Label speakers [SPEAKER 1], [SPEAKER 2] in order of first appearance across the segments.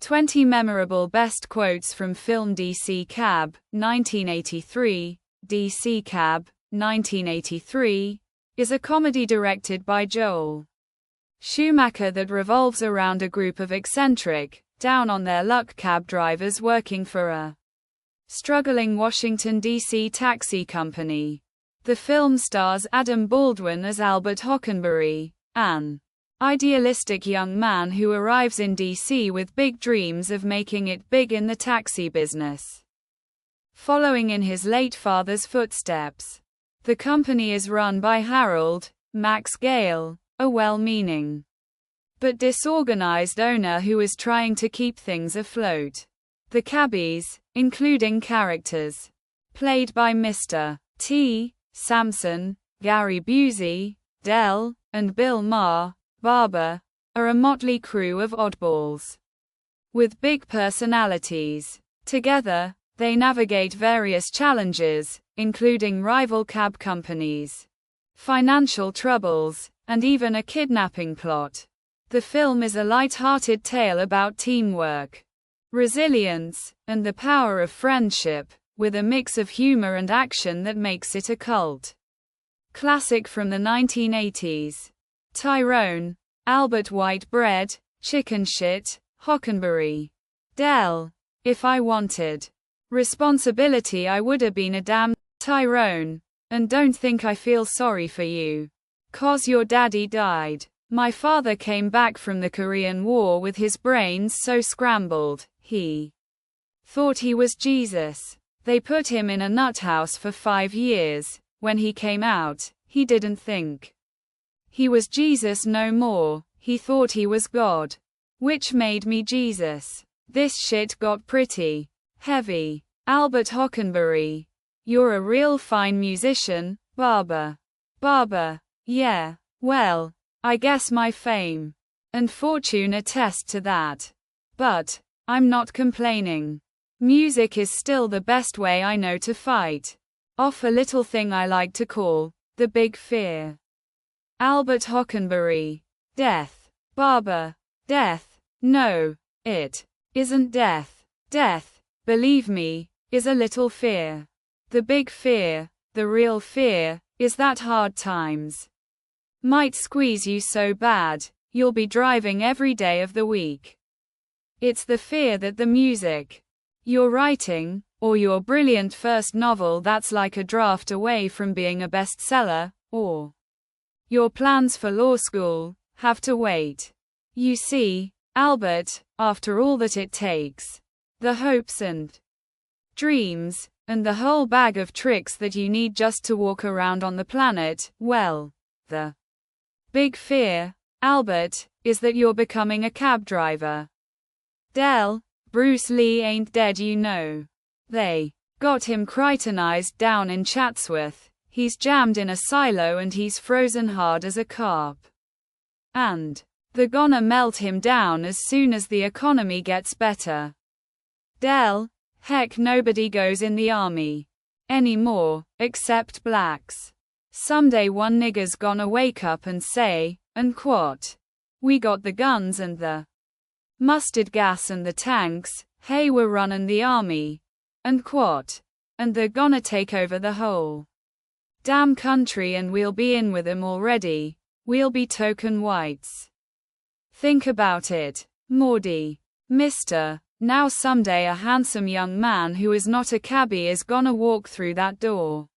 [SPEAKER 1] 20 memorable best quotes from film D.C.Cab, 1983. D.C.Cab, 1983, is a comedy directed by Joel Schumacher that revolves around a group of eccentric, down-on-their-luck cab drivers working for a struggling Washington, D.C. taxi company. The film stars Adam Baldwin as Albert Hockenberry, an idealistic young man who arrives in D.C. with big dreams of making it big in the taxi business. Following in his late father's footsteps, the company is run by Harold Max Gale, a well-meaning but disorganized owner who is trying to keep things afloat. The cabbies, including characters played by Mr. T. Sampson, Gary Busey, Del, and Bill Maher, Barber, are a motley crew of oddballs with big personalities. Together, they navigate various challenges, including rival cab companies, financial troubles, and even a kidnapping plot. The film is a light-hearted tale about teamwork, resilience, and the power of friendship, with a mix of humor and action that makes it a cult classic from the 1980s. Tyrone, Albert White Bread, Chicken Shit, Hockenberry. Del. If I wanted responsibility I woulda been a damn Tyrone. And don't think I feel sorry for you. 'Cause your daddy died. My father came back from the Korean War with his brains so scrambled, he thought he was Jesus. They put him in a nut house for 5 years. When he came out, he didn't think he was Jesus no more, he thought he was God. Which made me Jesus. This shit got pretty heavy. Albert Hockenberry. You're a real fine musician, Barber. Barber. Yeah. Well, I guess my fame and fortune attest to that. But I'm not complaining. Music is still the best way I know to fight off a little thing I like to call the big fear. Albert Hockenberry. Death. Barber. Death. No, it isn't death. Death, believe me, is a little fear. The big fear, the real fear, is that hard times might squeeze you so bad, you'll be driving every day of the week. It's the fear that the music you're writing, or your brilliant first novel that's like a draft away from being a bestseller, or your plans for law school, have to wait. You see, Albert, after all that it takes, the hopes and dreams, and the whole bag of tricks that you need just to walk around on the planet, well, the big fear, Albert, is that you're becoming a cab driver. Del. Bruce Lee ain't dead, you know. They got him cryogenized down in Chatsworth. He's jammed in a silo and he's frozen hard as a carp. And they're gonna melt him down as soon as the economy gets better. Del. Heck, nobody goes in the army anymore, except blacks. Someday one nigger's gonna wake up and say, and quote, we got the guns and the mustard gas and the tanks, hey, we're running the army, and quote, and they're gonna take over the whole damn country and we'll be in with them already, we'll be token whites. Think about it, Mordy. Mr. Now someday a handsome young man who is not a cabbie is gonna walk through that door,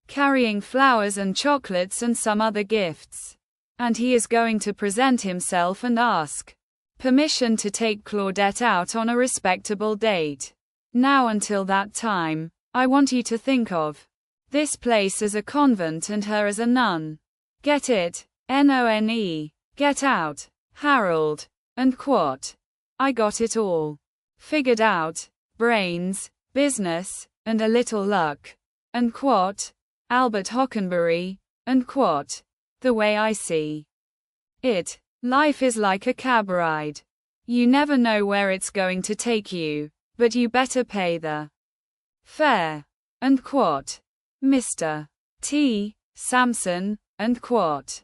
[SPEAKER 1] carrying flowers and chocolates and some other gifts. And he is going to present himself and ask permission to take Claudette out on a respectable date. Now until that time, I want you to think of this place as a convent and her as a nun. Get it? None. Get out, Harold. And quote. I got it all figured out. Brains, business, and a little luck. And quote. Albert Hockenberry. And quote. The way I see it, life is like a cab ride. You never know where it's going to take you, but you better pay the fare. And quote. Mr. T. Sampson. And quote.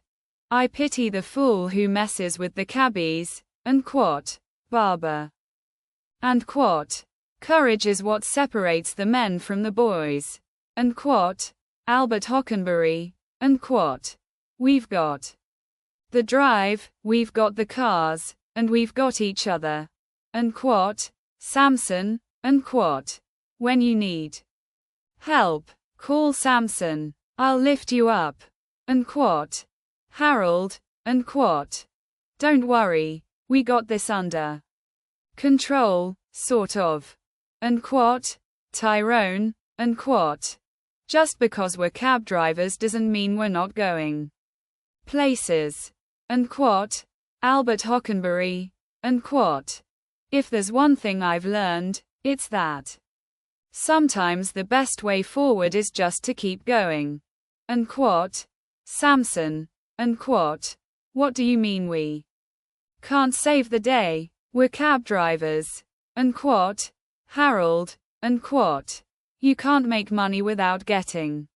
[SPEAKER 1] I pity the fool who messes with the cabbies. And quote. Barber. And quote, courage is what separates the men from the boys. And quote, Albert Hockenberry. And quote, we've got the drive, we've got the cars, and we've got each other. And quote, Samson. And quote, when you need help, call Samson. I'll lift you up. And quote, Harold. And quote, don't worry, we got this under control, sort of. And quote, Tyrone. And quote, just because we're cab drivers doesn't mean we're not going places. And quote, Albert Hockenberry. And quote, if there's one thing I've learned, it's that sometimes the best way forward is just to keep going. And quote, Samson. And quote, what do you mean we can't save the day? We're cab drivers. And quote, Harold. And quote, you can't make money without getting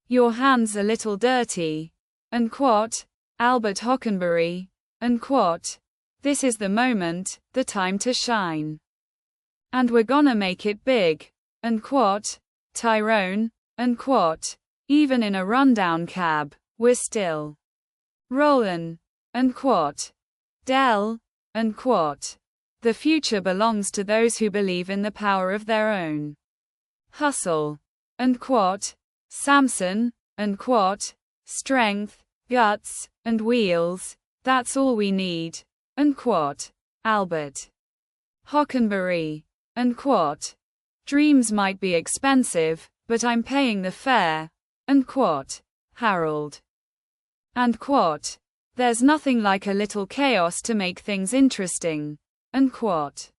[SPEAKER 1] your hands a little dirty. And quote, Albert Hockenberry. And quote, this is the moment, the time to shine. And we're gonna make it big. And quote, Tyrone. And quote, even in a rundown cab, we're still rollin'. And quote, Dell. And quote, the future belongs to those who believe in the power of their own hustle. And quote, Samson. And quote, strength, guts, and wheels, that's all we need. And quote, Albert Hockenberry. And quote, dreams might be expensive, but I'm paying the fare. And quote, Harold. And quote, there's nothing like a little chaos to make things interesting. And quote.